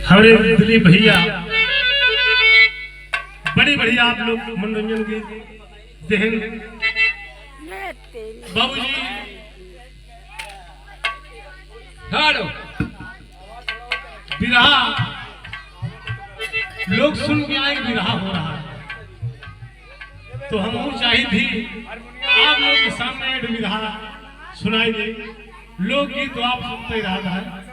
हमारे दिलीप भैया बड़ी बढ़िया आप लोग मनोरंजन की देहन बाबूजी बिरहा लोग सुन के आए बिरहा हो रहा है तो हम चाहिए थी आप लोग के सामने एक बिरहा सुनाई दे। लोकगीत तो आप सुनते ही रहा है।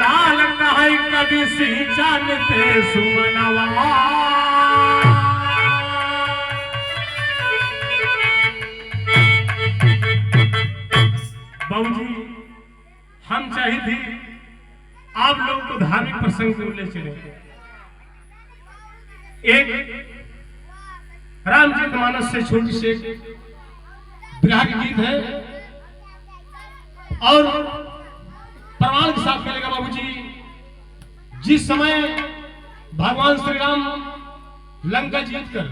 लाल कहाई कभी सी जानते सुमनवा बाबूजी हम चाहिए थी आप लोग को धार्मिक प्रसंग से ले चले। एक रामचरितमानस से छोटी से बिरहा की गीत है और प्रमाण के साथ मिलेगा बाबूजी। जिस समय भगवान श्री राम लंका जीत कर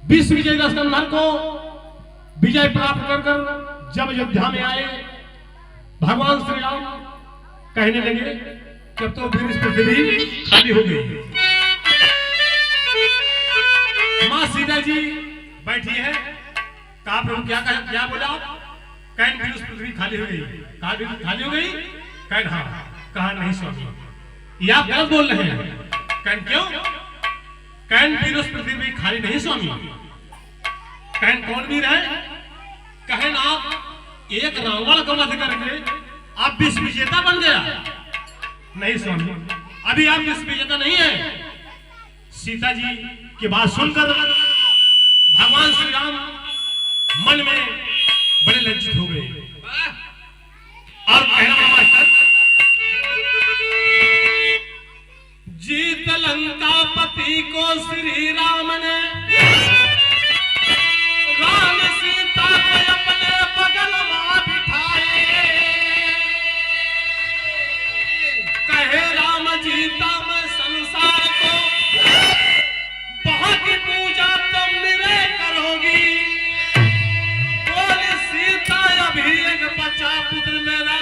विश्व विजय दशकंधर को विजय प्राप्त कर कर जब अयोध्या में आए भगवान श्री राम कहने लगे कि अब तो फिर इस पृथ्वी खाली हो गई। मां सीता जी बैठी है। कहा प्रभु क्या बोला आप? कैन फिर उस पृथ्वी खाली हो गई। कहा खाली हो गई? कैन हाँ। कहा नहीं स्वामी ये आप गलत बोल रहे हैं। कैन क्यों? कैन फिर उस पृथ्वी खाली नहीं स्वामी। कैन कौन वीर है? कहन आप एक रावण को वध करके आप विश्व विजेता बन गया। नहीं स्वामी अभी आप विश्व विजेता नहीं है। सीता जी की बात सुनकर भगवान श्री राम मन में बड़े लज्जित हो गए और कहना मास्टर जीत लंकापति को श्री राम ने राम सीता को अपने बगल में बिठाए। कहे राम जीता मैं संसार को बहुत पूजा तुम मेरे करोगी। अभी एक बच्चा पुत्र मेरा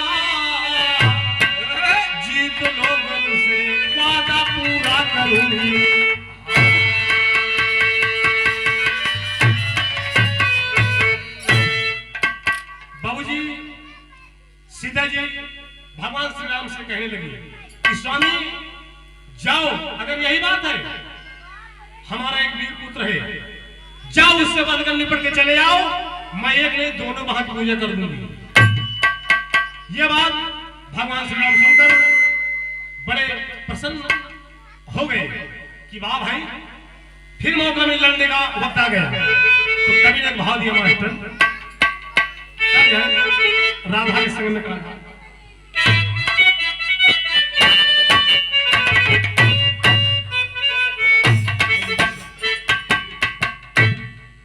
जीत लोगों से वादा पूरा करूंगी। बाबूजी सीता जी भगवान श्री राम से कहने लगी कि स्वामी जाओ अगर यही बात है हमारा एक वीर पुत्र है जाओ उससे बात कर निपट के चले आओ। मैं एक नहीं दोनों वहां की पूजा कर दूंगी। ये बात भगवान श्री राम सुनकर बड़े प्रसन्न हो गए कि वाह भाई फिर मौका मिल लड़ने का वक्त आ गया। तो कवि ने भाव दिया मास्टर राधा के संग में कहा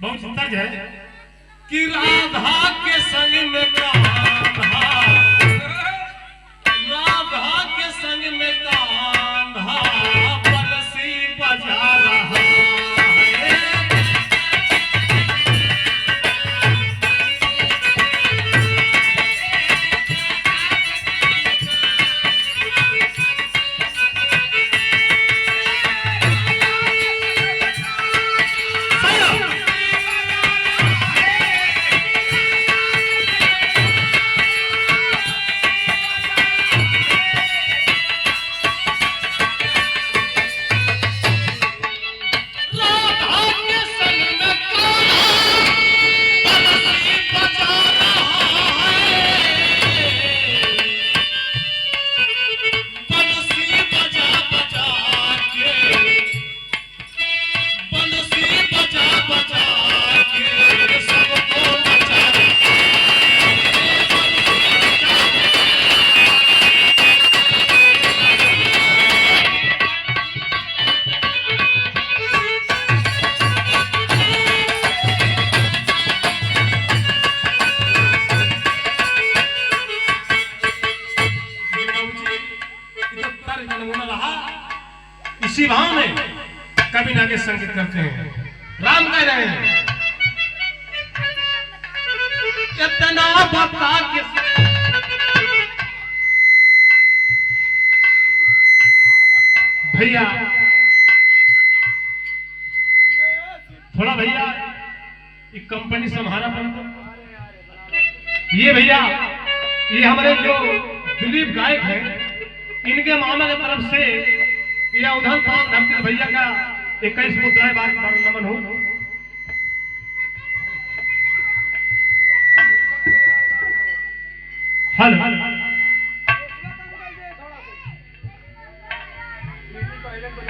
बहुत सुंदर है कि राधा के संग में कान्हा राधा के संग में कान्हा बंसी बजा रहा है। संकेत करते हैं। राम कह रहे हैं इतना बता के भैया थोड़ा भैया एक कंपनी संभाला ये भैया ये हमारे जो दिलीप गायक हैं इनके मामा की तरफ से ये उधर धरती भैया का 21 मुद्राएं बार नमन हो। हल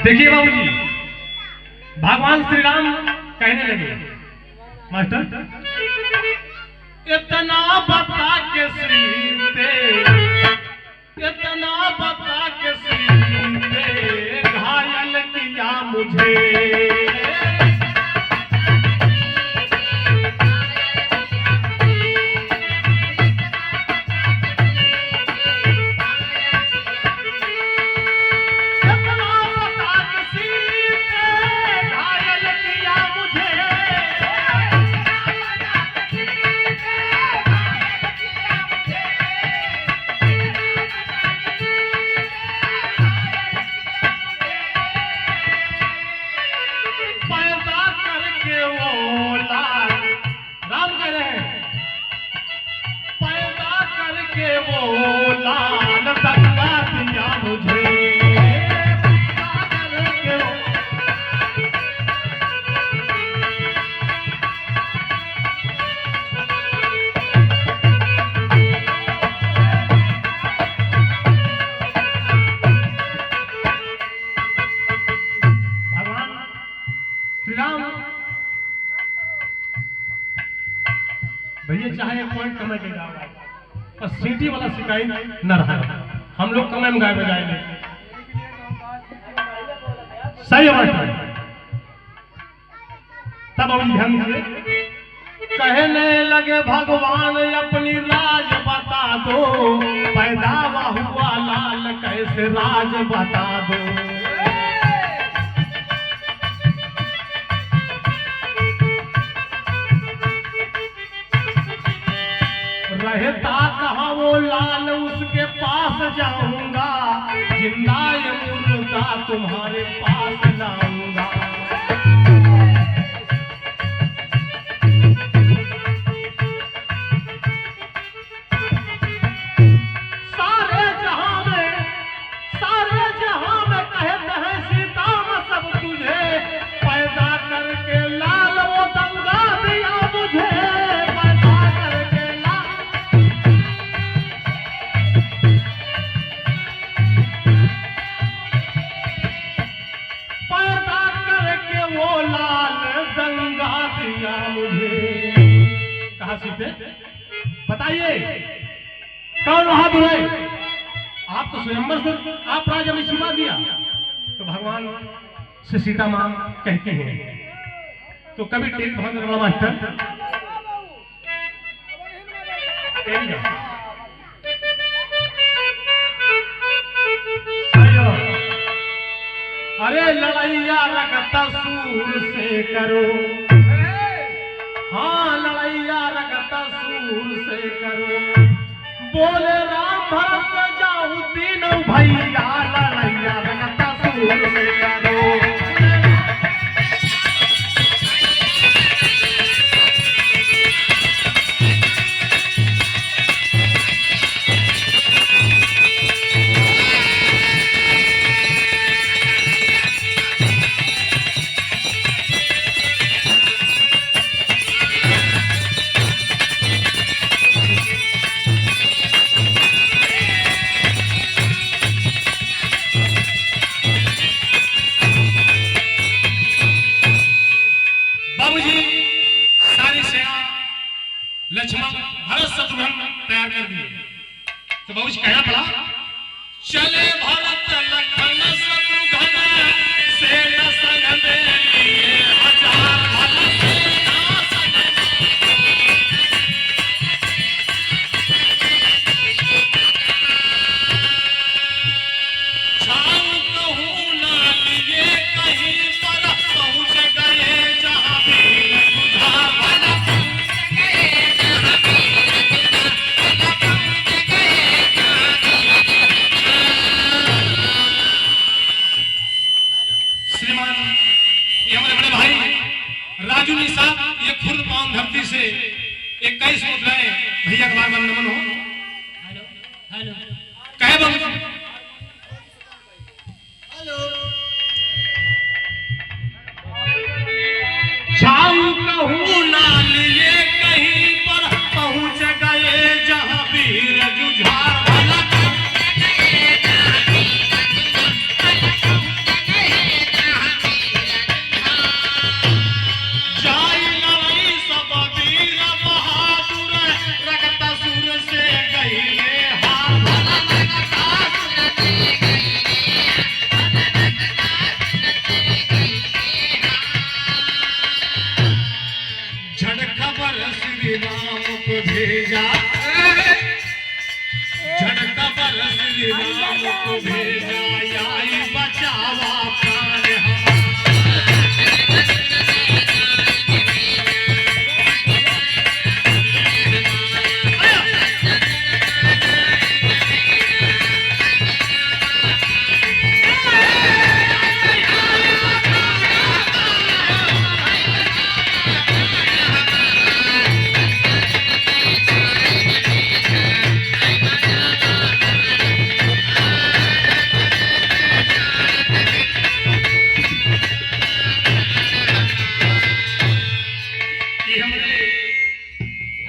देखिए बाबूजी भगवान श्री राम कहने लगे मास्टर इतना बता के सीते इतना बता के सीते घायल किया मुझे भैया चाहे एक पॉइंट कम के गाओ और सीटी वाला शिकायत न रहा हम लोग कम गाय बजाएंगे सही बात तब अभी ध्यान दीजिए कहने लगे भगवान अपनी राज बता दो पैदा हुआ लाल कैसे राज बता दो रहता कहाँ वो लाल उसके पास जाऊंगा जिंदा या मुर्दा तुम्हारे पास लाऊंगा सारे जहां में कहते हैं सीता सब तुझे पैदा करके लाल वो दंगा दिया मुझे बताइए कौन बहादुर है आप तो स्वयंवर से आप राजा में छिपा दिया तो भगवान से सीता मां कहती हैं तो कभी टेक भगवान मास्टर अरे लड़ैया रगता सूर से करो हाँ लड़ैया रगता सूर से करो बोले राम भरत जाऊं तीनों भैया लड़ैया रगता सूर से करो लक्ष्मण भरत शत्रुघ्न तैयार कर दिए तो बाबूजी कहना पड़ा चले भरत लक्ष्मण शत्रुघ्न सेना संग में लिए हजार छाऊ कहूं ना लिए कहीं पर कहूं खुद पावन धरती से 21 मुद्राएं भैया का बार नमन हो। हेलो हेलो कहे बाबू जाऊं कहूं ना लिए कहीं पर पहुंच गए जहां वीर जुझार वाला जाई लड़ाई सब वीर बहादुर रगत सुर से गईले हार झड़ खबर श्री राम को भेजा झड़ खबर श्री राम को भेजा आई बचावा प्राण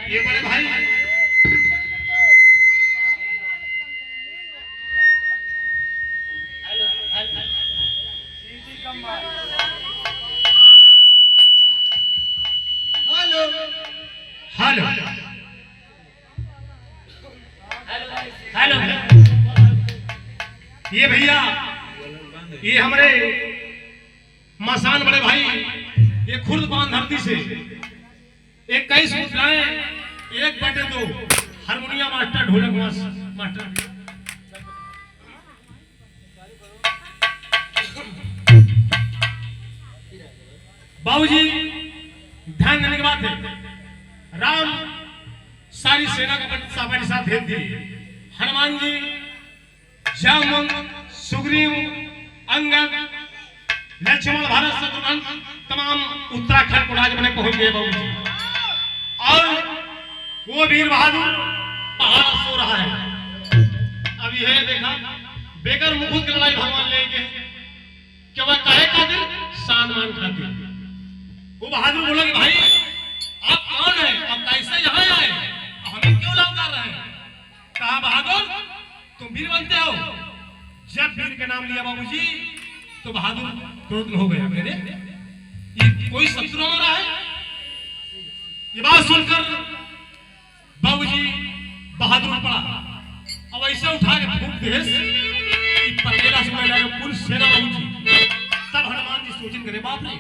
ये बड़े भाई हेलो हेलो हेलो ये भैया ये हमारे मसान बड़े भाई ये खुर्द पान धरती से 21 मुद्राएं 1/2 हारमोनियम मास्टर ढोलक मास्टर बाबूजी ध्यान देने की बात है। राम सारी सेना का हमारे साथ भेज दिए। हनुमान जी जामवंत सुग्रीव अंगद लक्ष्मण भारत शत्रुघ्न तमाम उत्तराखंड को राज में पहुंच गए बाबूजी। और वो वीर बहादुर पहाड़ सो रहा है। अब यह देखा बेकर मुकुट की लड़ाई भगवान ले गए कि वह कहे खातिर सम्मान खातिर। वो बहादुर बोला कि भाई आप कौन है, आप कैसे यहाँ आए, हमें क्यों लौटा रहे हैं? कहा बहादुर तुम वीर बनते हो। जब वीर का नाम लिया बाबूजी तो बहादुर क्रोध हो गया। मेरे ये कोई शत्रु हमारा है। ये बात सुनकर बाबूजी बहादुर पड़ा और ऐसे उठा के फूंक दे पतेला सुना जाए पूरी सेना बाबूजी। तब हनुमान जी सोचन करे बाप रे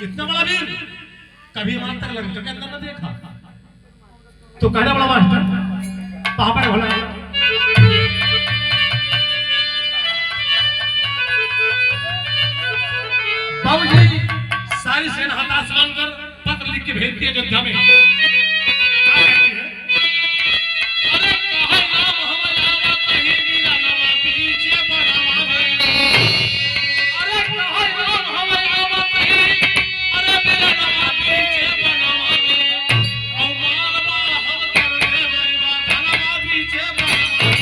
इतना बड़ा वीर कभी वहां तक लंका के अंदर न देखा। तो कहना बड़ा मास्टर पापा ने बोला बाबूजी सारी सेना हताश मानकर पत्र लिख के भेजती है अयोध्या में। क्या कहती है? अरे कहा नाम हमारा कहीं वीरा नवा पीछे बढ़ावा में। अरे कहा नाम हमारा कहीं अरे वीरा नवा पीछे बढ़ावा में। औ मारवा हम कर दे बरवा धनवा पीछे बढ़ावा।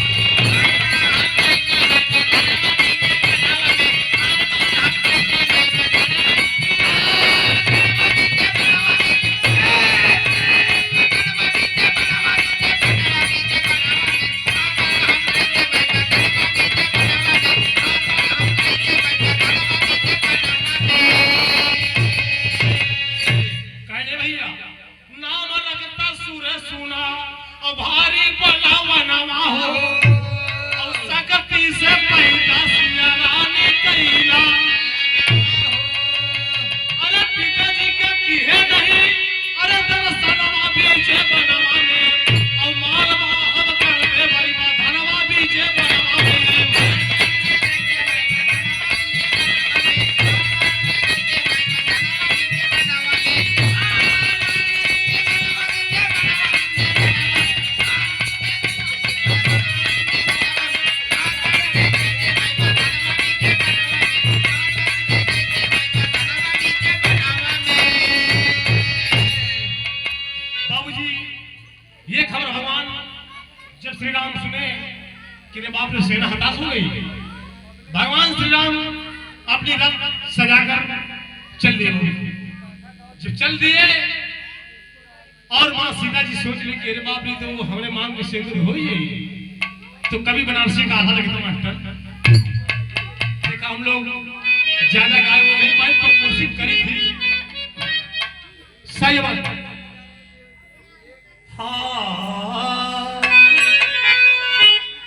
श्री राम सुने कि रे बाप रे सेना हताश हो गई। भगवान श्री राम अपनी रथ सजाकर चल दिए। जब चल दिए और माँ सीता जी सोच रही कि अरे बाप रे तो हमने मांग के सिंदूर हो ही तो कभी बनारसी का आधा लगता मास्टर। देखा हम लोग ज्यादा गाय वो नहीं पाई पर कोशिश करी थी। सही बात। हाँ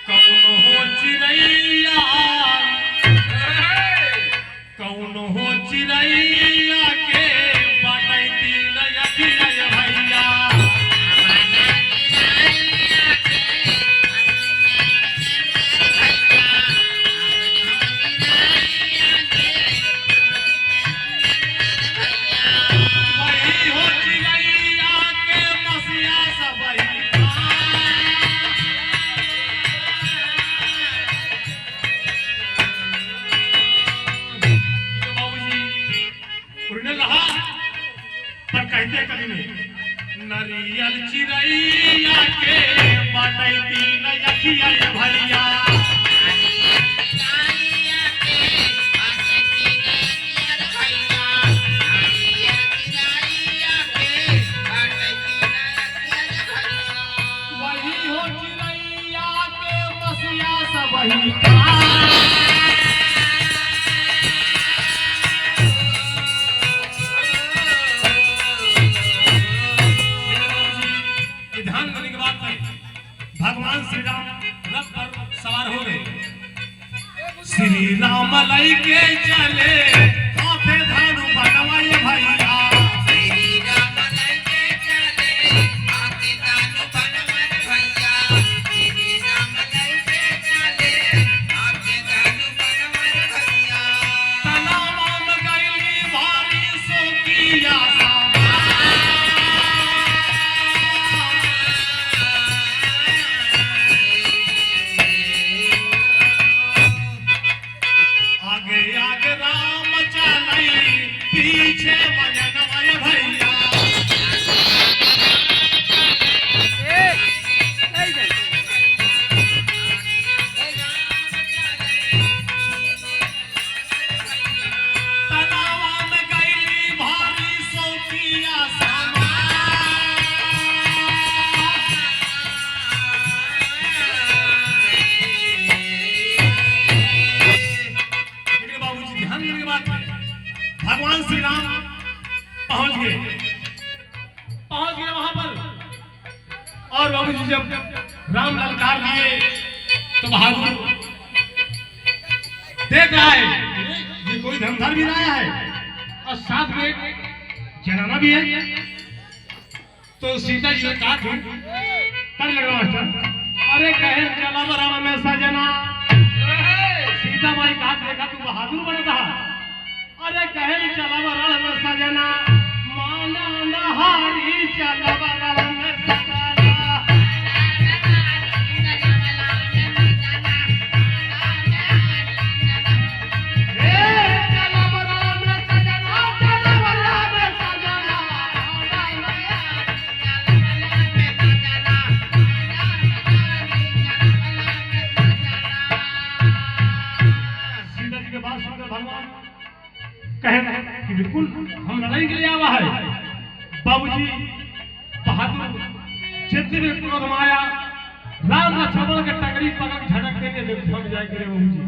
कौन हो चिड़ैया कौन हो चिड़ैया के बाटैती नयखिया भैया। वही हो चिड़ैया के मसिया सबही रहा पर कहते कभी नहीं। नरियल चिड़ैया के बाटैती नयखिया भैया। वही हो चिड़ैया के मसिया सबही भगवान श्री राम रथ पर सवार हो गए। श्री राम लई के चले हाथे धानु बनवाए भैया। श्री राम लई के चले हाथे धानु बनवाए भैया। श्री राम लई के चले हाथे धानु बनवाए भैया। तलावा में गईली भारी सोकिया आगे आगे राम चलई पीछे वजनवाय भैया। तलावा में गईली भारी सोकिया भगवान श्री राम पहुंच गए वहां पर। और बाबू जी जब राम ललकार लिए तो बहादुर देख रहा है ये कोई धर्मधर भी लाया है और साथ में जनाना भी है। तो सीता जी ने कहा कर लगा मास्टर। अरे कहे चला राम में सजना। सीता माई कहा देखा तू बहादुर बन रहा। अरे कहे चला रण में सजना माना नहारी चला रण में सजना। सीता जी के बात सुनकर भगवान कहे कि बिल्कुल हम लड़ाई के लिए आवा है। बाबूजी बहादुर जितने भी क्रोध माया राम लक्ष्मण के टंगरी पकड़ झटक देंगे जब थम जाएंगे बाबूजी।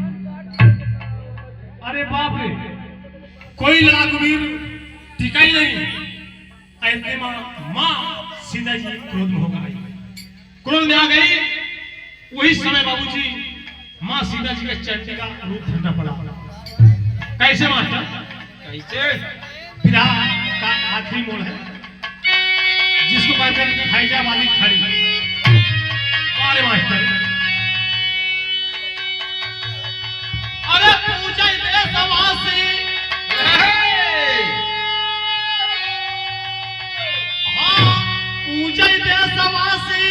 अरे बाप रे कोई लड़ाकू वीर टिका ही नहीं। ऐसे माँ सीता जी क्रोध में हो गई। क्रोध में आ गई। वही समय बाबूजी माँ सीता जी के चंडी का रूप धरना पड़ा। कैसे मास्टर? कैसे? विधा का आखिरी मोड़ है जिसको कहते हैं फैजा वाली खड़ी। अरे मास्टर अरे पूछे देशवासी हाँ पूछे देशवासी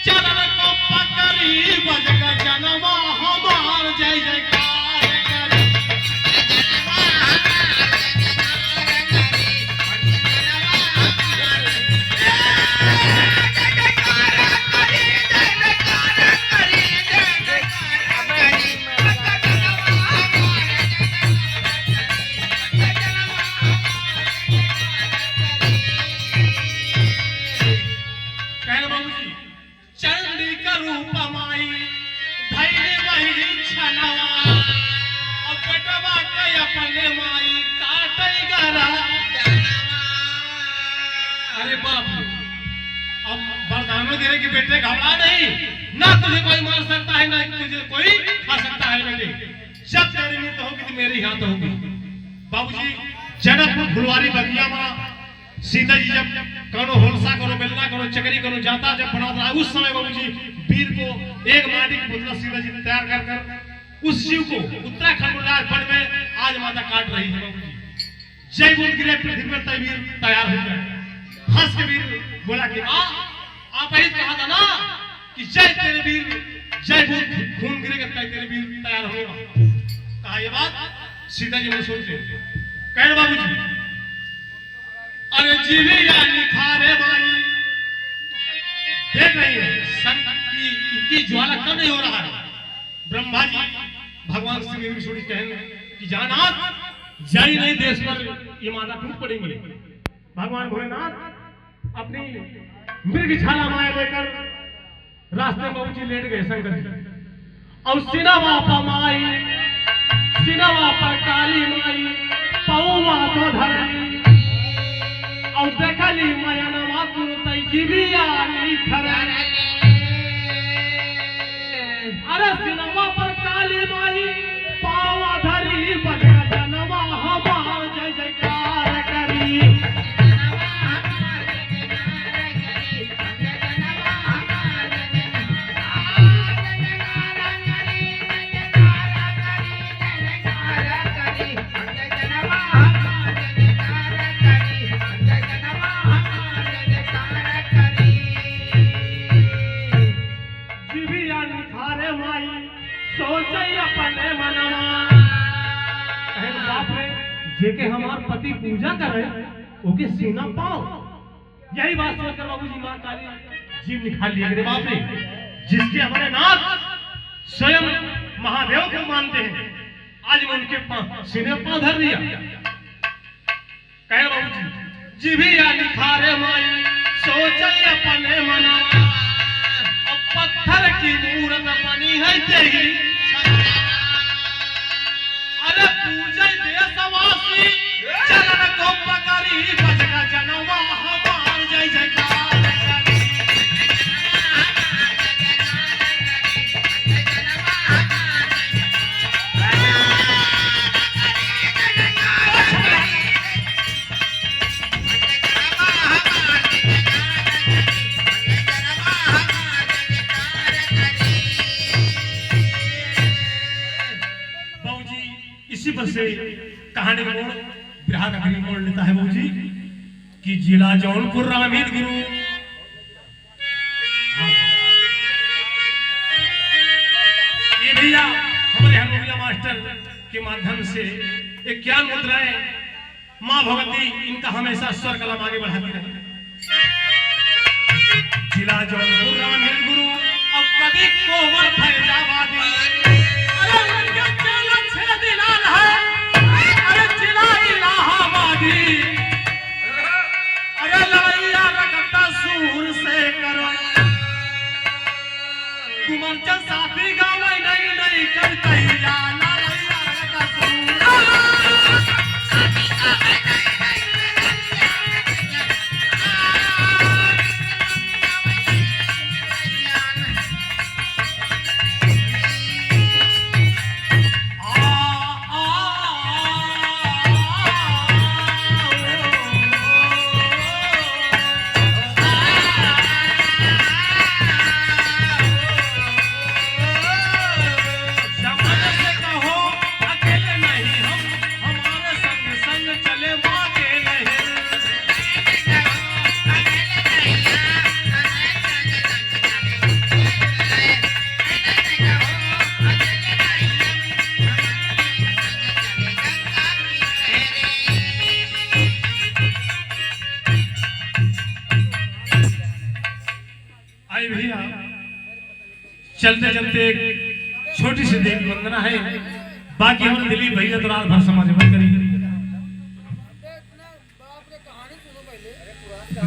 चरण को पकड़ी बज का जन्म हमार जय जयकार करे। जनवा के अपने माई काटई गरा। अरे बाप रे, अब वरदान दे रहे कि बेटे घबरा नहीं, ना तुझे कोई मार सकता है ना तुझे कोई खा सकता है बेटे। जब तेरी मृत्यु होगी तो मेरे हाथ होगी। बाबूजी जनकपुर फुलवारी बगिया में सीता जी जब करो होलसा करो बेलना करो चक्री करो जाता जब बना रहा उस समय बाबूजी वीर को एक माटी की पुतला सीता जी ने तैयार कर कर उस शिव को उत्तराखंड में आज माता काट रही है बाबूजी। जय बोल गिरे पृथ्वी पर तय वीर तैयार हो गए। हंस के वीर बोला कि आप ही कहा था ना कि जय तेरे वीर जय बोल खून गिरेगा तय तेरे वीर तैयार होगा। कहा ये बात सीता जी ने सोच ले कह बाबूजी अरे जीवी या निखारे भाई देख रही है सन की इतनी ज्वाला कम नहीं हो रहा है। ब्रह्मा जी भगवान श्री विष्णु कहेंगे कि जानाथ जाई नहीं देश पर ये माता टूट पड़ेंगे। भगवान भोलेनाथ अपनी मृग छाला माया लेकर रास्ते में ऊंची लेट गए शंकर जी। और सिनवा पमाई सिनवा पर काली माई पौवा तो धरली और देखली मयनवा तुरतई जीविया निखरल। अरे सिनवा पर काली माई पावा धरी बजरा जनवा हमार जय जयकार करी। जेके हमार पति पूजा करे ओके सीना पाओ। यही बात सोचकर बाबूजी मां काली जीव निकाल लिया रे बाप रे। जिसके हमारे नाथ स्वयं महादेव को मानते हैं आज मैं उनके सीने पांव धर दिया। कहे बाबूजी जीवी या निखारे माई सोचे अपने मना अब पत्थर की मूरत बनी है तेरी। अरे पूजा देशवासी चरण को पकड़ी बजगा जनवा हमार जय जयकार करी। इसी पर से कहानी का मोड़ बिरहा का करीब मोड़ लेता है बाबूजी कि जिला जौनपुर रामीर गुरु ये भैया हमारे हनुमिया मास्टर के माध्यम से एक ज्ञान मुद्राएं मां भगवती इनका हमेशा स्वर कलम आगे बढ़ाती रहे। जिला जौनपुर रामीर गुरु अब कभी कोवर फैजाबादी अरे लड़ैया रखता सूर से करो कुमरचंद साथी गाँव नहीं नहीं करता लड़ैया रखता सूर। चलते चलते एक छोटी सी देवी वंदना है, बाकी हम दिलीप भैया तो रात भर समाज में करेंगे।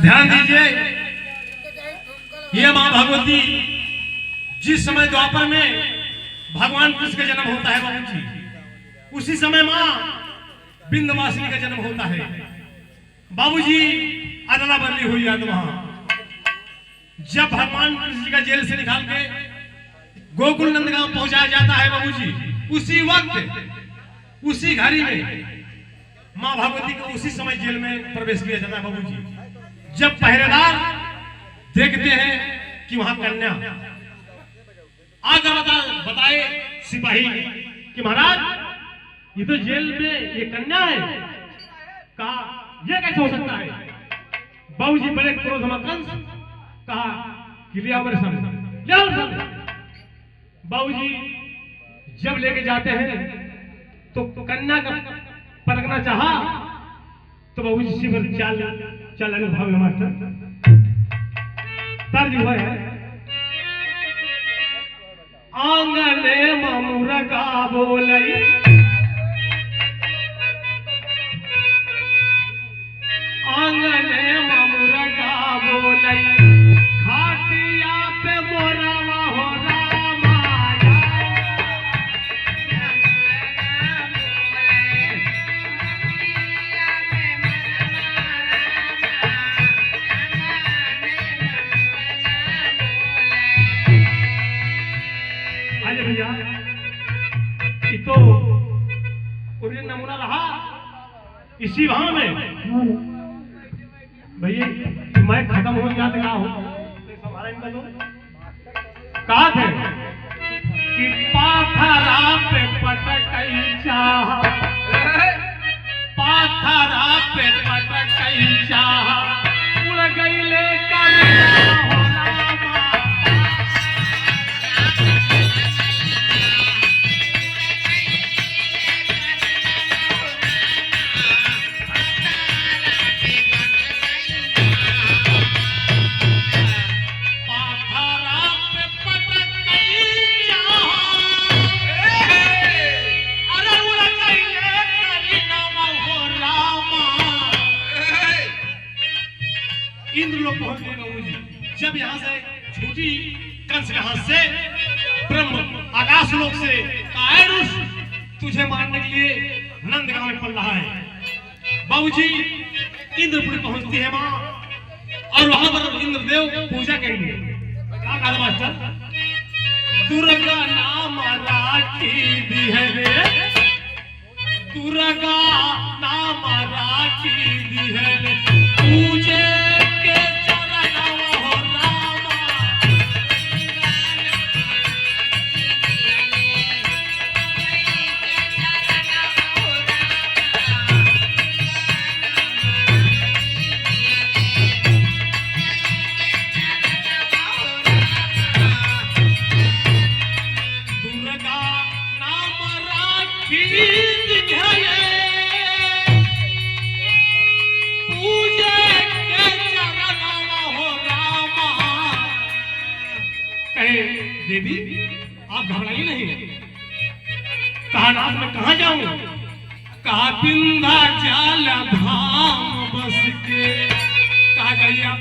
ध्यान दीजिए, ये मां भगवती जिस समय द्वापर में भगवान कृष्ण का जन्म होता है बाबू जी, उसी समय माँ विंध्यवासिनी का जन्म होता है। बाबूजी अदला बदली हुई याद वहां। जब भगवान कृष्ण जी का जेल से निकाल के गोकुल नंदगांव पहुंचाया जाता है बाबूजी, उसी वक्त उसी घड़ी में मां भगवती को उसी समय जेल में प्रवेश किया जाता है बाबूजी। जब पहरेदार देखते हैं कि वहां कन्या आकर बताए सिपाही कि महाराज ये तो जेल में ये कन्या है, कहा ये कैसे हो सकता है? बाबूजी बड़े क्रोध में कंस कहा कि ले आओ मेरे सामने, ले आओ सामने। बाबूजी जब लेके जाते हैं तो कन्या का पटकना चाहा तो बाबूजी शिविर चाल भाग मास्टर तर्ज हुआ है। आंगने मुर्गा बोलई, आंगने मुर्गा बोलई, घाटिया पे मोरवा हो रामाया। आइए भैया, ये तो उन्हें नमूना रहा इसी भाव में। भैया मैं खत्म हो गया तो क्या हो हमारा इनका तो कहा थे कि पाथरा पे पटकई चाह, पाथरा पे पटकई चाह, उड़ गई लेकर हो रामा। इंद्र लोग पहुंच गए बाबूजी। जब यहाँ से छूटी कंस के हाथ से ब्रह्म आकाश लोक से कायरुष तुझे मारने के लिए नंदगांव में पल रहा है। बाबूजी इंद्रपुरी पहुंचती है माँ और वहां पर इंद्रदेव पूजा करेंगे। क्या कहा मास्टर? दुर्गा नाम राखी दी है रे, दुर्गा नाम राखी दी है रे, पूजे देवी आप घबराइए नहीं। कहा नाथ मैं कहा जाऊं? कहा विंध्याचल धाम बस के। कहा जाइए आप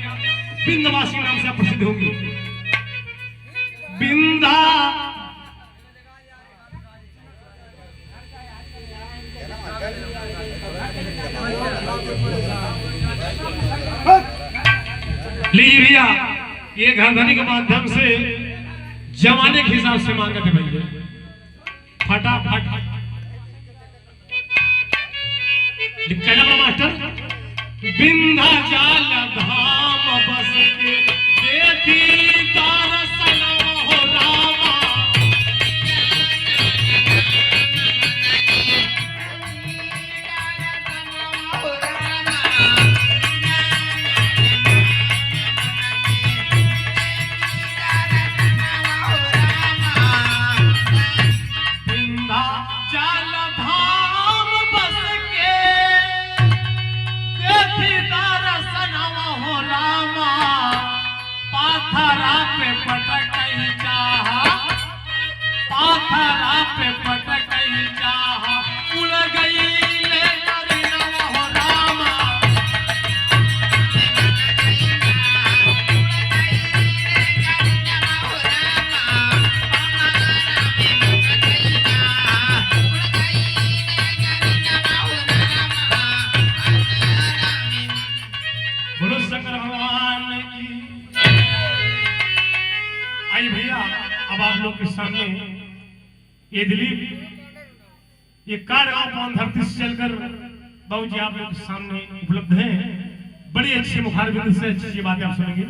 विंध्यवासिनी नाम से आप प्रसिद्ध होंगे। विंध्या लीजिए भैया, ये घरधनी के माध्यम से जमाने के हिसाब से मांगा थे भैया, फटाफट लिखा मास्टर। विंध्याचल धाम बस के देखी दर्शन हो रामा। हो शंकर भगवान की। आई भैया, अब आप लोग के सामने ये दिलीप ये कारगांव पावन धरती से चलकर बाबू जी आप लोग के सामने उपलब्ध हैं। बड़ी अच्छी मुखारबिंद से अच्छी बातें आप सुनेंगे।